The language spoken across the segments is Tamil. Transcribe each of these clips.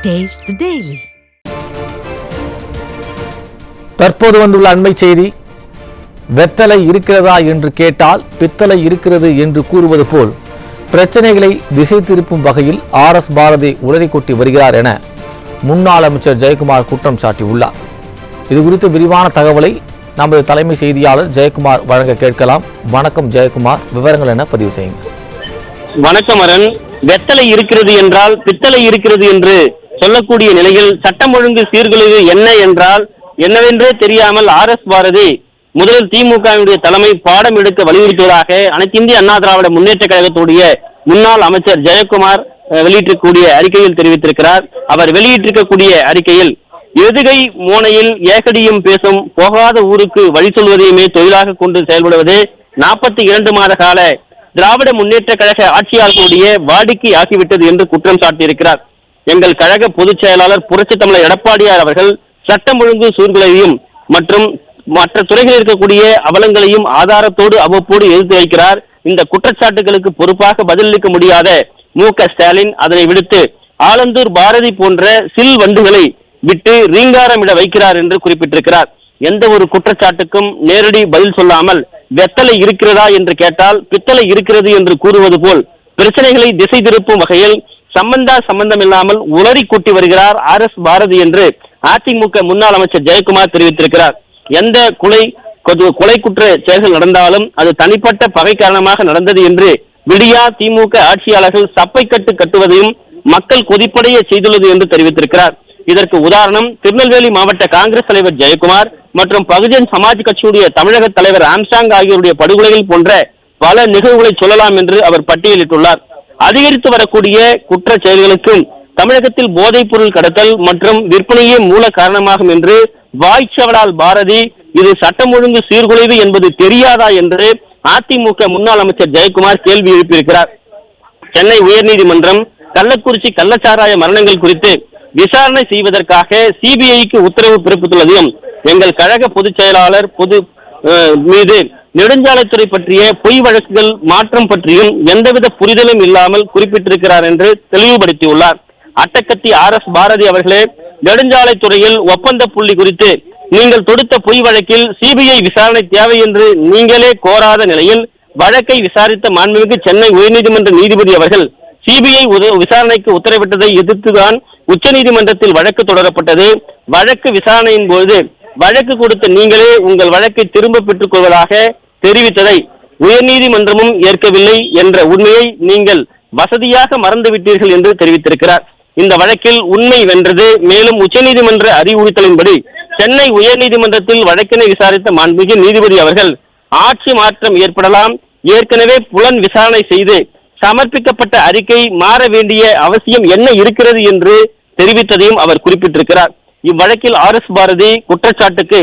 Taste the Daily. தற்போது வந்துள்ள அண்மை செய்தி. வெத்தலை இருக்கிறதா என்று கேட்டால் பித்தளை இருக்கிறது என்று கூறுவது போல் பிரச்சனைகளை திசை திருப்பும் வகையில் RS பாரதி உளறி கொட்டி வருகிறார் என முன்னாள் அமைச்சர் ஜெயக்குமார் குற்றம் சாட்டியுள்ளார். இது குறித்து விரிவான தகவலை நமது தலைமை செய்தியாளர் ஜெயக்குமார் வழங்க கேட்கலாம். வணக்கம் ஜெயக்குமார், விவரங்கள் என பதிவு செய்யுங்க. வணக்கம் அரண். வெத்தலை இருக்கிறது என்றால் பித்தளை இருக்கிறது என்று சொல்லக்கூடிய நிலையில் சட்டம் ஒழுங்கு சீர்குலைவு என்ன என்றால் என்னவென்றே தெரியாமல் RS பாரதி முதலில் திமுகவினுடைய தலைமை பாடம் எடுக்க வலியுறுத்துவதாக அனைத்து இந்திய அண்ணா திராவிட முன்னேற்ற கழகத்துடைய முன்னாள் அமைச்சர் ஜெயக்குமார் வெளியிட்டிருக்கக்கூடிய அறிக்கையில் தெரிவித்திருக்கிறார். அவர் வெளியிட்டிருக்கக்கூடிய அறிக்கையில் எதுகை மோனையில் ஏகடியும் பேசும் போகாத ஊருக்கு வழி சொல்வதையுமே தொழிலாக கொண்டு செயல்படுவது 42 மாத கால திராவிட முன்னேற்ற கழக ஆட்சியாளர்களுடைய வாடிக்கை ஆகிவிட்டது என்று குற்றம் சாட்டியிருக்கிறார். எங்கள் கழக பொதுச் செயலாளர் புரட்சித் தமிழர் எடப்பாடியார் அவர்கள் சட்டம் ஒழுங்கு சூழ்நிலையும் மற்றும் மற்ற துறைகளில் இருக்கக்கூடிய அவலங்களையும் ஆதாரத்தோடு அவ்வப்போடு எதிர்த்து வைக்கிறார். இந்த குற்றச்சாட்டுகளுக்கு பொறுப்பாக பதிலளிக்க முடியாத மு.க. ஸ்டாலின் அதனை விடுத்து ஆலந்தூர் பாரதி போன்ற சில் வண்டுகளை விட்டு ரீங்காரமிட வைக்கிறார் என்று குறிப்பிட்டிருக்கிறார். எந்த ஒரு குற்றச்சாட்டுக்கும் நேரடி பதில் சொல்லாமல் வெத்தலை இருக்கிறதா என்று கேட்டால் பித்தளை இருக்கிறது என்று கூறுவது போல் பிரச்சனைகளை திசை திருப்பும் வகையில் சம்பந்தம் இல்லாமல் உளறி கொட்டி வருகிறார் RS பாரதி என்று அதிமுக முன்னாள் அமைச்சர் ஜெயக்குமார் தெரிவித்திருக்கிறார். எந்த கொலை குற்ற செயல்கள் நடந்தாலும் அது தனிப்பட்ட பகை காரணமாக நடந்தது என்று விடியா திமுக ஆட்சியாளர்கள் சப்பை கட்டுவதையும் மக்கள் கொதிப்படைய செய்துள்ளது என்று தெரிவித்திருக்கிறார். இதற்கு உதாரணம் திருநெல்வேலி மாவட்ட காங்கிரஸ் தலைவர் ஜெயக்குமார் மற்றும் பகுஜன் சமாஜ் கட்சியுடைய தமிழக தலைவர் ஆம்ஸ்டாங் ஆகியோருடைய படுகொலைகள் போன்ற பல நிகழ்வுகளை சொல்லலாம் என்று அவர் பட்டியலிட்டுள்ளார். அதிகரித்து வரக்கூடிய குற்ற செயல்களுக்கும் தமிழகத்தில் போதைப் பொருள் கடத்தல் மற்றும் விற்பனையே மூல காரணமாகும் என்று வாய்ச்சவடால் பாரதி இது சட்டம் ஒழுங்கு சீர்குலைவு என்பது தெரியாதா என்று அதிமுக முன்னாள் அமைச்சர் ஜெயக்குமார் கேள்வி எழுப்பியிருக்கிறார். சென்னை உயர்நீதிமன்றம் கள்ளக்குறிச்சி கள்ளச்சாராய மரணங்கள் குறித்து விசாரணை செய்வதற்காக CBIக்கு உத்தரவு பிறப்பித்துள்ளதையும் எங்கள் கழக பொதுச் செயலாளர் மீது நெடுஞ்சாலைத்துறை பற்றிய பொய் வழக்குகள் மாற்றம் பற்றியும் எந்தவித புரிதலும் இல்லாமல் குறிப்பிட்டிருக்கிறார் என்று தெளிவுபடுத்தியுள்ளார். அட்டக்கத்தி RS பாரதி அவர்களே, நெடுஞ்சாலைத்துறையில் ஒப்பந்த புள்ளி குறித்து நீங்கள் தொடுத்த பொய் வழக்கில் CBI விசாரணை தேவை என்று நீங்களே கோராத நிலையில் வழக்கை விசாரித்த மாண்புமிகு சென்னை உயர்நீதிமன்ற நீதிபதி அவர்கள் CBI விசாரணைக்கு உத்தரவிட்டதை எதிர்த்துதான் உச்சநீதிமன்றத்தில் வழக்கு தொடரப்பட்டது. வழக்கு விசாரணையின் போது வழக்கு கொடுத்த நீங்களே உங்கள் வழக்கை திரும்ப பெற்றுக் கொள்வதாக தெரிவித்ததை உயர்நீதிமன்றமும் ஏற்கவில்லை என்ற உண்மையை நீங்கள் வசதியாக மறந்துவிட்டீர்கள் என்று தெரிவித்திருக்கிறார். இந்த வழக்கில் உண்மை வென்றது. மேலும் உச்சநீதிமன்ற அறிவுறுத்தலின்படி சென்னை உயர்நீதிமன்றத்தில் வழக்கினை விசாரித்த மாண்புமிகு நீதிபதி அவர்கள் ஆட்சி மாற்றம் ஏற்படலாம், ஏற்கனவே புலன் விசாரணை செய்து சமர்ப்பிக்கப்பட்ட அறிக்கை மாற வேண்டிய அவசியம் என்ன இருக்கிறது என்று தெரிவித்ததையும் அவர் குறிப்பிட்டிருக்கிறார். இவ்வழக்கில் RS பாரதி குற்றச்சாட்டுக்கு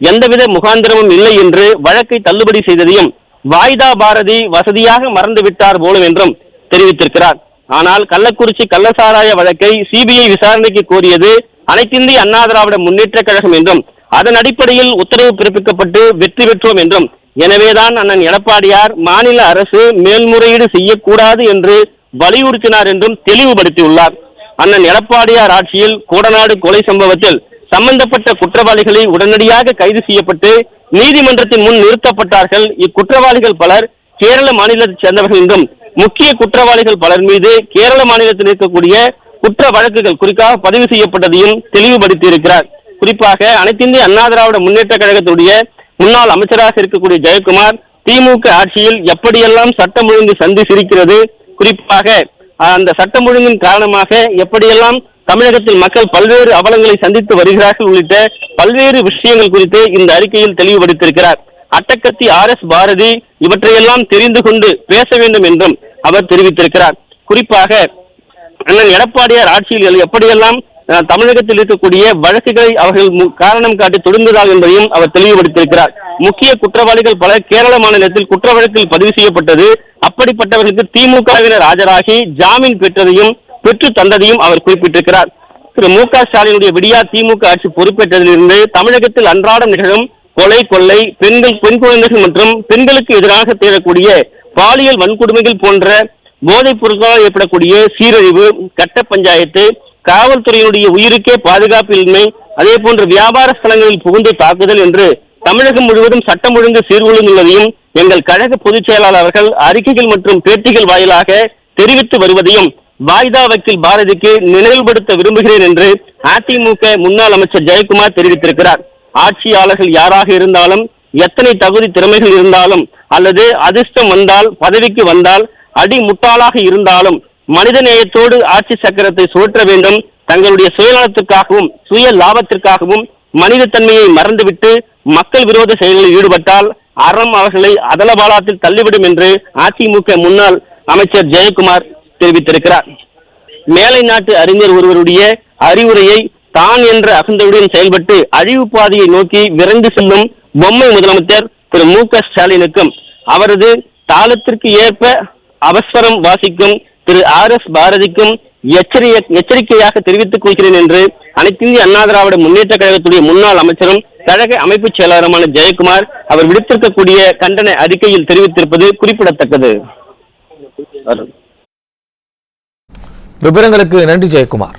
எந்தவித முகாந்திரமும் இல்லை என்று வழக்கை தள்ளுபடி செய்ததையும் வாய்தா பாரதி வசதியாக மறந்துவிட்டார் போலும் என்றும் தெரிவித்திருக்கிறார். ஆனால் கள்ளக்குறிச்சி கள்ளசாராய வழக்கை CBI விசாரணைக்கு கோரியது அனைத்திந்திய அண்ணா திராவிட முன்னேற்ற கழகம் என்றும் அதன் அடிப்படையில் உத்தரவு பிறப்பிக்கப்பட்டு வெற்றி பெற்றோம் என்றும் எனவேதான் அண்ணன் எடப்பாடியார் மாநில அரசு மேல்முறையீடு செய்யக்கூடாது என்று வலியுறுத்தினார் என்றும் தெளிவுபடுத்தியுள்ளார். அண்ணன் எடப்பாடியார் ஆட்சியில் கோடநாடு கொலை சம்பவத்தில் சம்பந்தப்பட்ட குற்றவாளிகளை உடனடியாக கைது செய்யப்பட்டு நீதிமன்றத்தின் முன் நிறுத்தப்பட்டார்கள். இக்குற்றவாளிகள் பலர் கேரள மாநிலத்தைச் சேர்ந்தவர்கள் என்றும் முக்கிய குற்றவாளிகள் பலர் மீது கேரள மாநிலத்தில் இருக்கக்கூடிய குற்ற வழக்குகள் குறிப்பாக பதிவு செய்யப்பட்டதையும் தெளிவுபடுத்தியிருக்கிறார். குறிப்பாக அனைத்திந்திய அண்ணா திராவிட முன்னேற்ற கழகத்துடைய முன்னாள் அமைச்சராக இருக்கக்கூடிய ஜெயக்குமார் திமுக ஆட்சியில் எப்படியெல்லாம் சட்டம் ஒழுங்கு சந்தி சிரிக்கிறது, குறிப்பாக அந்த சட்டம் ஒழுங்கின் காரணமாக எப்படியெல்லாம் தமிழகத்தில் மக்கள் பல்வேறு அவலங்களை சந்தித்து வருகிறார்கள் உள்ளிட்ட பல்வேறு விஷயங்கள் குறித்து இந்த அறிக்கையில் தெளிவுபடுத்தியிருக்கிறார். அட்டக்கத்தி RS பாரதி இவற்றையெல்லாம் தெரிந்து கொண்டு பேச வேண்டும் என்றும் அவர் தெரிவித்திருக்கிறார். குறிப்பாக அண்ணன் எடப்பாடியார் ஆட்சியில் எப்படியெல்லாம் தமிழகத்தில் இருக்கக்கூடிய வழக்குகளை அவர்கள் காரணம் காட்டி தொடுந்ததாக என்பதையும் அவர் தெளிவுபடுத்தியிருக்கிறார். முக்கிய குற்றவாளிகள் பலர் கேரள மாநிலத்தில் குற்ற வழக்கில் பதிவு செய்யப்பட்டது. அப்படிப்பட்டவர்களுக்கு திமுகவினர் ஆஜராகி ஜாமீன் பெற்று தந்ததையும் அவர் குறிப்பிட்டிருக்கிறார். திரு மு.க. ஸ்டாலினுடைய விடியா திமுக ஆட்சி பொறுப்பேற்றதிலிருந்து தமிழகத்தில் அன்றாடம் நிகழும் கொள்ளை, பெண் குழந்தைகள் மற்றும் பெண்களுக்கு எதிராக தேடக்கூடிய பாலியல் வன்கொடுமைகள் போன்ற போதைப் பொருட்களால் ஏற்படக்கூடிய சீரழிவு, கட்ட பஞ்சாயத்து, காவல்துறையினுடைய உயிருக்கே பாதுகாப்பின்மை, அதே போன்று வியாபார ஸ்தலங்களில் புகுந்து தாக்குதல் என்று தமிழகம் முழுவதும் சட்டம் ஒழுங்கு சீர்குலைந்துள்ளதையும் எங்கள் கழக பொதுச் செயலாளர் அவர்கள் அறிக்கைகள் மற்றும் பேட்டிகள் வாயிலாக தெரிவித்து வருவதையும் வாய்தா வக்கீல் பாரதிக்கு நினைவுபடுத்த விரும்புகிறேன் என்று அதிமுக முன்னாள் அமைச்சர் ஜெயக்குமார் தெரிவித்திருக்கிறார். ஆட்சியாளர்கள் யாராக இருந்தாலும், எத்தனை தகுதி திறமைகள் இருந்தாலும், அல்லது அதிர்ஷ்டம் வந்தால், பதவிக்கு வந்தால், அடி முட்டாளாக இருந்தாலும் மனித நேயத்தோடு ஆட்சி சக்கரத்தை சுழற்ற வேண்டும். தங்களுடைய சுயநலத்திற்காகவும் சுய லாபத்திற்காகவும் மனித தன்மையை மறந்துவிட்டு மக்கள் விரோத செயல்களில் ஈடுபட்டால் அறம் அவர்களை அதலபாலத்தில் தள்ளிவிடும் என்று அதிமுக முன்னாள் அமைச்சர் ஜெயக்குமார் தெரிவித்திருக்கிறார். மேலை நாட்டு அறிஞர் ஒருவருடைய அறிவுரையை தான் என்ற அகந்தையுடன் செயல்பட்டு அழிவு பாதையை நோக்கி விரைந்து செல்லும் பொம்மை முதலமைச்சர் திரு மு.க. ஸ்டாலினுக்கும் அவரது தாளத்திற்கு ஏற்ப அவசரம் வாசிக்கும் திரு ஆர்.எஸ். பாரதிக்கும் எச்சரிக்கையாக தெரிவித்துக் கொள்கிறேன் என்று அனைத்திந்திய அண்ணா திராவிட முன்னேற்ற கழகத்துடைய முன்னாள் அமைச்சரும் கழக அமைப்பு செயலாளருமான ஜெயக்குமார் அவர் விடுத்திருக்கக்கூடிய கண்டன அறிக்கையில் தெரிவித்திருப்பது குறிப்பிடத்தக்கது. விவரங்களுக்கு நன்றி ஜெயக்குமார்.